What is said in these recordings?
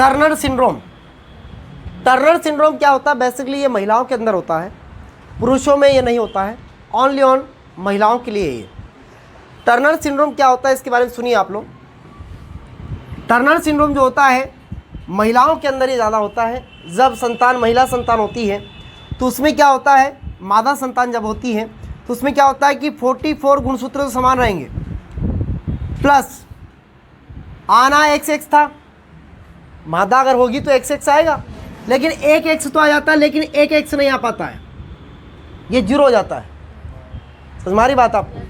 Turner syndrome. Turner syndrome क्या होता है? बेसिकली ये महिलाओं के अंदर होता है, पुरुषों में ये नहीं होता है, ओनली ऑन महिलाओं के लिए ये। टर्नर सिंड्रोम क्या होता है इसके बारे में सुनिए आप लोग। टर्नर सिंड्रोम जो होता है महिलाओं के अंदर ये ज़्यादा होता है। जब संतान, महिला संतान होती है तो उसमें क्या होता है, मादा संतान जब होती है तो उसमें क्या होता है कि 44 गुणसूत्र तो समान रहेंगे, प्लस आना XX था, मादा अगर होगी तो XX आएगा, लेकिन एक X तो आ जाता है, लेकिन एक X नहीं आ पाता है, ये 0 हो जाता है। समझ मारी बात आपको?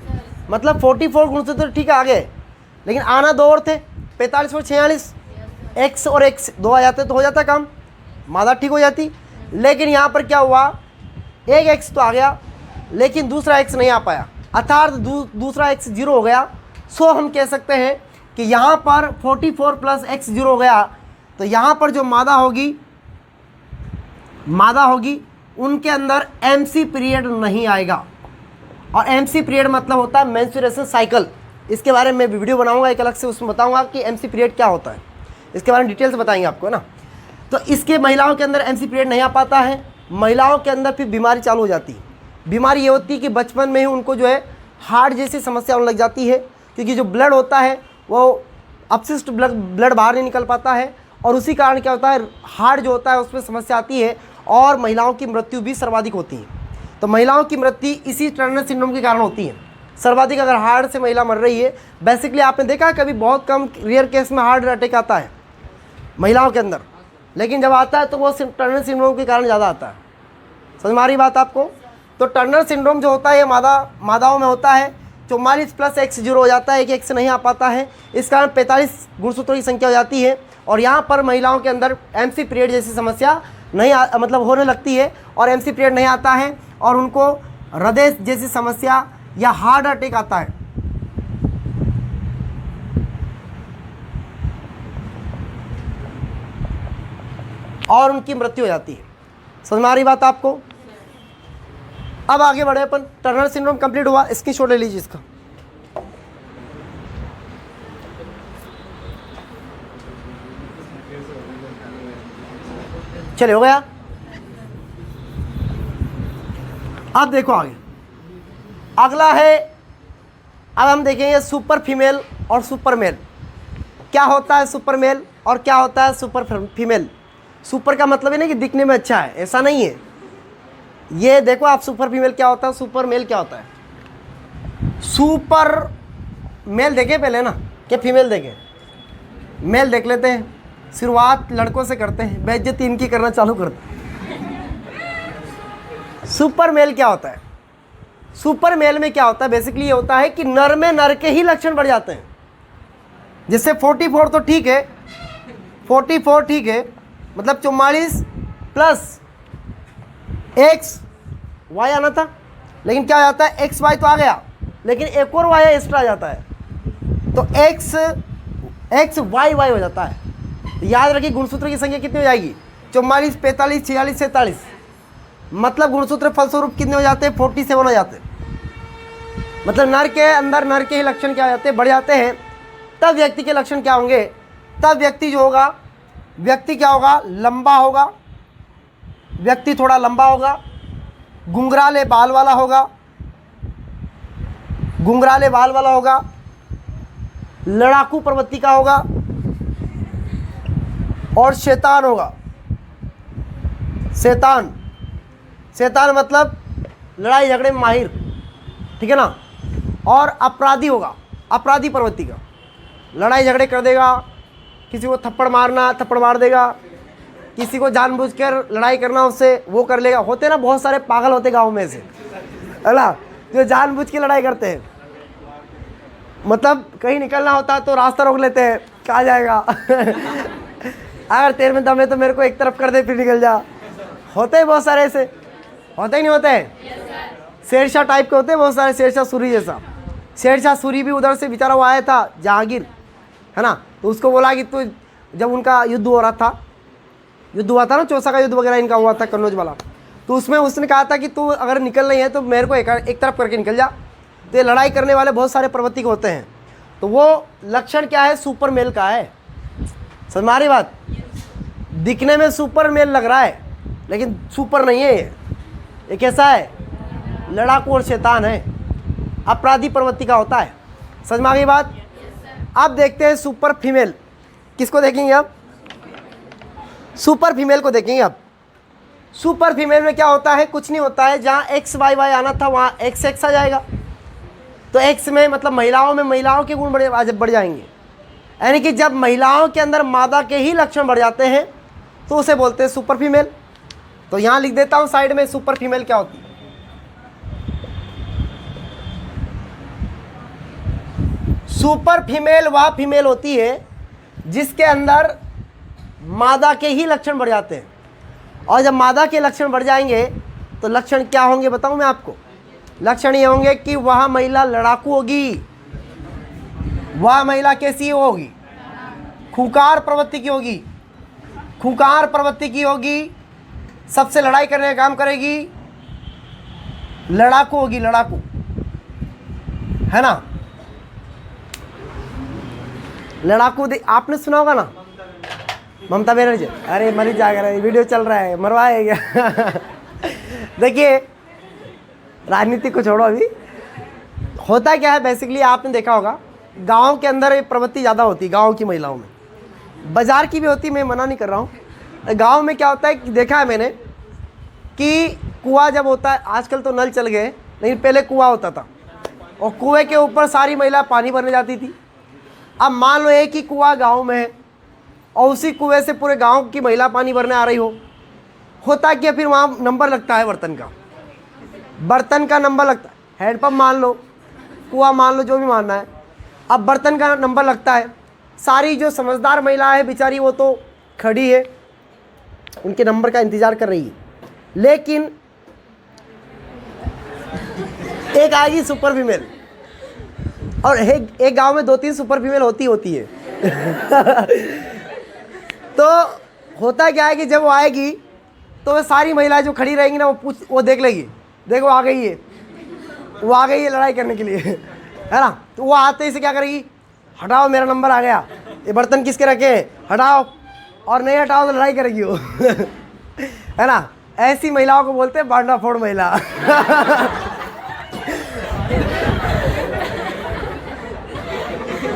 मतलब 44 गुणसूत्र ठीक है आ गए, लेकिन आना 2 और थे, 45 और 46, X और X 2 आ जाते तो हो जाता काम, मादा ठीक हो जाती। लेकिन यहाँ पर क्या हुआ, एक X तो आ गया लेकिन दूसरा X नहीं आ पाया, अर्थात दूसरा X 0 हो गया। सो हम कह सकते हैं कि यहाँ पर 44 प्लस X 0 हो गया, तो यहाँ पर जो मादा होगी उनके अंदर MC पीरियड नहीं आएगा। और MC पीरियड मतलब होता है मेंस्ट्रुएशन साइकिल। इसके बारे में वीडियो बनाऊंगा एक अलग से, उसमें बताऊंगा कि MC पीरियड क्या होता है, इसके बारे में डिटेल से बताएंगे आपको ना। तो इसके महिलाओं के अंदर MC पीरियड नहीं आ पाता है, महिलाओं के अंदर फिर बीमारी चालू हो जाती है। बीमारी ये होती है कि बचपन में ही उनको जो है हार्ट जैसी समस्या होने लग जाती है, क्योंकि जो ब्लड होता है वो अपशिष्ट ब्लड बाहर नहीं निकल पाता है, और उसी कारण क्या होता है, हार्ट जो होता है उसमें समस्या आती है, और महिलाओं की मृत्यु भी सर्वाधिक होती है। तो महिलाओं की मृत्यु इसी टर्नर सिंड्रोम के कारण होती है सर्वाधिक। अगर हार्ट से महिला मर रही है, बेसिकली आपने देखा है कभी, बहुत कम रेयर केस में हार्ट अटैक आता है महिलाओं के अंदर, लेकिन जब आता है तो वो टर्नर सिंड्रोम के कारण ज़्यादा आता है। समझ में आ रही बात आपको? तो टर्नर सिंड्रोम जो होता है ये मादाओं में होता है, 44 प्लस X 0 हो जाता है, एक X नहीं आ पाता है, इस कारण 45 गुणसूत्रों की संख्या हो जाती है। और यहाँ पर महिलाओं के अंदर MC पीरियड जैसी समस्या नहीं मतलब होने लगती है, और MC पीरियड नहीं आता है, और उनको हृदय जैसी समस्या या हार्ट अटैक आता है। और उनकी मृत्यु हो जाती है। समझ में आ रही बात आपको? अब आगे बढ़े अपन। टर्नर सिंड्रोम कंप्लीट हुआ, स्क्रीनशॉट ले लीजिए इसका। चलिए हो गया। अब देखो आगे, अगला है, अब हम देखेंगे सुपर फीमेल और सुपर मेल। क्या होता है सुपर मेल और क्या होता है सुपर फीमेल? सुपर का मतलब है ना कि दिखने में अच्छा है, ऐसा नहीं है। ये देखो आप, सुपर फीमेल क्या होता है, सुपर मेल क्या होता है। सुपर मेल देखे पहले ना, क्या फीमेल देखे? मेल देख लेते हैं। शुरुआत लड़कों से करते हैं, बेइज्जती इनकी करना चालू करते हैं। सुपर मेल क्या होता है? सुपर मेल में क्या होता है, बेसिकली ये होता है कि नर में नर के ही लक्षण बढ़ जाते हैं। जैसे 44 तो ठीक है, 44 ठीक है, मतलब 44 प्लस X Y आना था, लेकिन क्या आ जाता है, XY तो आ गया, लेकिन एक और Y एक्स्ट्रा आ जाता है, तो XY हो जाता है। याद रखिए गुणसूत्र की संख्या कितनी हो जाएगी, 44, 45, 46, 47, मतलब गुणसूत्र फलस्वरूप कितने हो जाते हैं, 47 हो जाते हैं। मतलब नर के अंदर नर के ही लक्षण क्या हो जाते हैं, बढ़ जाते हैं। तब व्यक्ति के लक्षण क्या होंगे, तब व्यक्ति जो होगा, व्यक्ति क्या होगा, लंबा होगा, व्यक्ति थोड़ा लंबा होगा, घुंघराले बाल वाला होगा, घुंघराले बाल वाला होगा, लड़ाकू प्रवृत्ति का होगा, और शैतान होगा। शैतान मतलब लड़ाई झगड़े में माहिर, ठीक है ना। और अपराधी होगा, अपराधी प्रवृत्ति का, लड़ाई झगड़े कर देगा, किसी को थप्पड़ मार देगा, किसी को जानबूझकर लड़ाई करना उससे वो कर लेगा। होते ना बहुत सारे पागल होते गांव में से, है ना, जो जानबूझ के लड़ाई करते हैं। मतलब कहीं निकलना होता है तो रास्ता रोक लेते हैं, कहाँ जाएगा अगर तेरे में दम है तो मेरे को एक तरफ कर दे फिर निकल जा। होते हैं बहुत सारे ऐसे, होते ही नहीं होते हैं, शेरशाह टाइप के होते हैं बहुत सारे, शेरशाह सूरी जैसा। शेरशाह सूरी भी उधर से बेचारा वो आया था जहांगीर, है ना, तो उसको बोला कि तू, जब उनका युद्ध हो रहा था, युद्ध हुआ था ना, चौसा का युद्ध वगैरह इनका हुआ था कन्नौज वाला, तो उसमें उसने कहा था कि तू अगर निकल नहीं है तो मेरे को एक तरफ करके निकल जा। तो ये लड़ाई करने वाले बहुत सारे प्रवृत्ति के होते हैं, तो वो लक्षण क्या है, सुपर मेल का है। समझ में आ रही बात? दिखने में सुपर मेल लग रहा है लेकिन सुपर नहीं है ये कैसा है, लड़ाकू और शैतान है, अपराधी प्रवृत्ति का होता है। समझ में आ गई बात। अब देखते हैं सुपर फीमेल। किसको देखेंगे अब, सुपर फीमेल को देखेंगे। अब सुपर फीमेल में क्या होता है, कुछ नहीं होता है, जहाँ एक्स वाई वाई आना था वहाँ एक्स एक्स आ जाएगा। तो एक्स में मतलब महिलाओं में महिलाओं के गुण बढ़ जाएंगे, यानी कि जब महिलाओं के अंदर मादा के ही लक्षण बढ़ जाते हैं तो उसे बोलते हैं सुपर फीमेल। तो यहाँ लिख देता हूँ साइड में सुपर फीमेल क्या होती है। सुपर फीमेल वह फीमेल होती है जिसके अंदर मादा के ही लक्षण बढ़ जाते हैं, और जब मादा के लक्षण बढ़ जाएंगे तो लक्षण क्या होंगे बताऊं मैं आपको। लक्षण ये होंगे कि वह महिला लड़ाकू होगी, वह महिला कैसी होगी, खूंखार प्रवृत्ति की होगी, खूंखार प्रवृत्ति की होगी, सबसे लड़ाई करने का काम करेगी, लड़ाकू होगी, लड़ाकू, है ना। लड़ाकू आपने सुना होगा ना, ममता बनर्जी, अरे मरी जाएगा, वीडियो चल रहा है, मरवाएगा देखिए राजनीति को छोड़ो, अभी होता क्या है बेसिकली आपने देखा होगा गांव के अंदर ये प्रवृत्ति ज़्यादा होती है, गांव की महिलाओं में, बाजार की भी होती है, मैं मना नहीं कर रहा हूँ। गांव में क्या होता है कि देखा है मैंने कि कुआं जब होता है, आजकल तो नल चल गए लेकिन पहले कुआं होता था और कुएं के ऊपर सारी महिला पानी भरने जाती थी। अब मान लो एक ही कुआं गाँव में है और उसी कुएं से पूरे गांव की महिला पानी भरने आ रही हो, होता क्या फिर वहाँ नंबर लगता है बर्तन का नंबर लगता है, हैंडपम्प मान लो, कुआं मान लो, जो भी मानना है, अब बर्तन का नंबर लगता है। सारी जो समझदार महिला है बेचारी वो तो खड़ी है, उनके नंबर का इंतज़ार कर रही है, लेकिन एक आएगी सुपर फीमेल, और एक गांव में 2-3 सुपर फीमेल होती है तो होता क्या है कि जब वो आएगी तो वो सारी महिलाएं जो खड़ी रहेंगी ना वो देख लेगी, देखो आ गई है, वो आ गई है लड़ाई करने के लिए है ना। तो वो आते ही से क्या करेगी, हटाओ मेरा नंबर आ गया, ये बर्तन किसके रखे हैं, हटाओ, और नहीं हटाओ तो लड़ाई करेगी वो है ना। ऐसी महिलाओं को बोलते हैं बांडाफोड़ महिला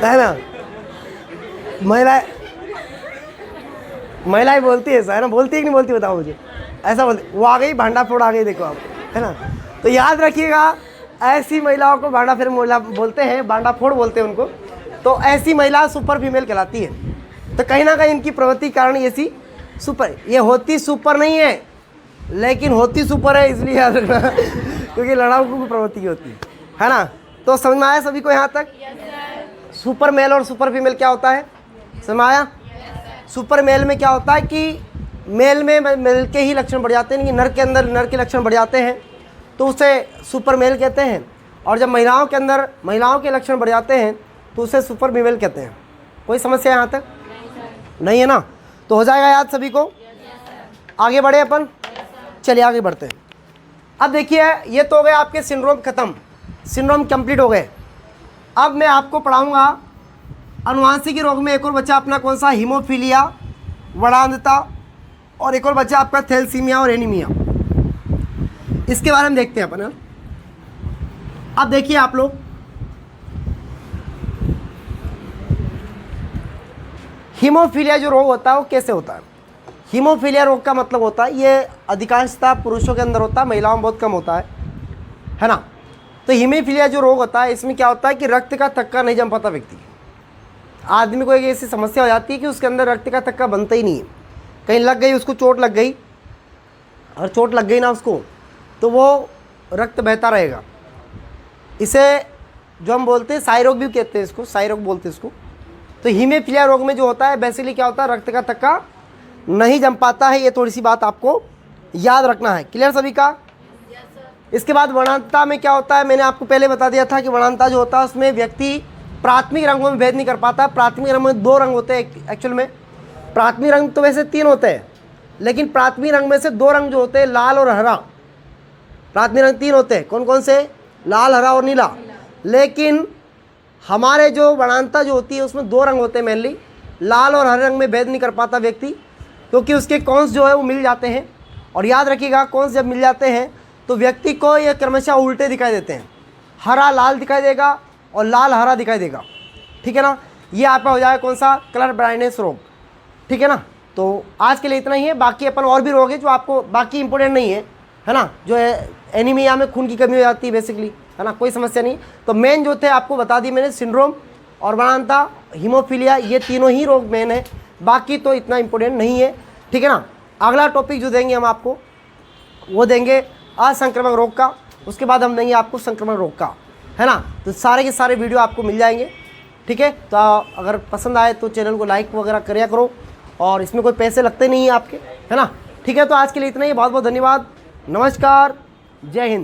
है ना। महिलाएं बोलती है ऐसा, है ना, बोलती है कि नहीं बोलती बताओ मुझे, ऐसा बोलती, वो आ गई भांडाफोड़ आ गई, देखो आप, है ना। तो याद रखिएगा ऐसी महिलाओं को भांडाफोड़ महिला बोलते हैं, भांडाफोड़ बोलते हैं उनको। तो ऐसी महिला सुपर फीमेल कहलाती है। तो कहीं ना कहीं इनकी प्रवृत्ति कारण ऐसी सुपर, ये होती सुपर नहीं है लेकिन होती सुपर है, इसलिए याद रखना क्योंकि लड़ाकू की प्रवृत्ति की होती है ना। तो समझ में आया सभी को यहाँ तक। सुपर मेल और सुपर फीमेल क्या होता है, समझ में आया। सुपर मेल में क्या होता है कि मेल में मेल के ही लक्षण बढ़ जाते हैं, नर के अंदर नर के लक्षण बढ़ जाते हैं तो उसे सुपर मेल कहते हैं, और जब महिलाओं के अंदर महिलाओं के लक्षण बढ़ जाते हैं तो उसे सुपर फीमेल कहते हैं। कोई समस्या यहाँ तक नहीं है ना। तो हो जाएगा याद सभी को। आगे बढ़े अपन, चलिए आगे बढ़ते हैं। अब देखिए ये तो हो गए आपके सिंड्रोम खत्म, सिंड्रोम कंप्लीट हो गए। अब मैं आपको पढ़ाऊँगा अनुवांशिक रोग में एक और बच्चा अपना कौन सा, हीमोफीलिया, वर्णांधता, और एक और बच्चा आपका थैलेसीमिया और एनीमिया। इसके बारे में देखते हैं अपन। अब देखिए आप लोग, हीमोफीलिया जो रोग होता है वो कैसे होता है। हीमोफीलिया रोग का मतलब होता है, ये अधिकांशतः पुरुषों के अंदर होता है, महिलाओं में बहुत कम होता है ना। तो हीमोफीलिया जो रोग होता है इसमें क्या होता है कि रक्त का थक्का नहीं जम पाता व्यक्ति, आदमी को एक ऐसी समस्या हो जाती है कि उसके अंदर रक्त का थक्का बनता ही नहीं है। कहीं लग गई, उसको चोट लग गई, और चोट लग गई ना उसको, तो वो रक्त बहता रहेगा। इसे जो हम बोलते हैं साई रोग भी कहते हैं, इसको साई रोग बोलते हैं इसको। तो हीमोफीलिया रोग में जो होता है बेसिकली क्या होता है, रक्त का थक्का नहीं जम पाता है। ये थोड़ी सी बात आपको याद रखना है। क्लियर सभी का। इसके बाद वर्णांधता में क्या होता है, मैंने आपको पहले बता दिया था कि वर्णांधता जो होता है उसमें व्यक्ति प्राथमिक रंगों में भेद नहीं कर पाता। प्राथमिक रंग में 2 रंग होते हैं एक्चुअल में। प्राथमिक रंग तो वैसे 3 होते हैं, लेकिन प्राथमिक रंग में से 2 रंग जो होते हैं लाल और हरा। प्राथमिक रंग 3 होते हैं, कौन कौन से, लाल, हरा और नीला। लेकिन हमारे जो वर्णांधता जो होती है उसमें 2 रंग होते हैं मेनली, लाल और हरे रंग में भेद नहीं कर पाता व्यक्ति। क्योंकि उसके कॉन्स जो है वो मिल जाते हैं। और याद रखिएगा कॉन्स जब मिल जाते हैं तो व्यक्ति को ये क्रमशः उल्टे दिखाई देते हैं, हरा लाल दिखाई देगा और लाल हरा दिखाई देगा, ठीक है ना। ये आपका हो जाएगा कौन सा, कलर ब्लाइंडनेस रोग, ठीक है ना। तो आज के लिए इतना ही है, बाकी अपन और भी रोग है जो आपको बाकी इंपॉर्टेंट नहीं है ना, जो है एनीमिया में खून की कमी हो जाती है बेसिकली, है ना, कोई समस्या नहीं। तो मेन जो थे आपको बता दी मैंने, सिंड्रोम और बनाता हीमोफीलिया, ये तीनों ही रोग मेन है, बाकी तो इतना इंपॉर्टेंट नहीं है, ठीक है ना। अगला टॉपिक जो देंगे हम आपको वो देंगे असंक्रामक रोग का, उसके बाद हम देंगे आपको संक्रमण रोग का, है ना। तो सारे के सारे वीडियो आपको मिल जाएंगे, ठीक है। तो अगर पसंद आए तो चैनल को लाइक वगैरह करिया करो, और इसमें कोई पैसे लगते नहीं है आपके, है ना। ठीक है, तो आज के लिए इतना ही, बहुत बहुत धन्यवाद, नमस्कार, जय हिंद।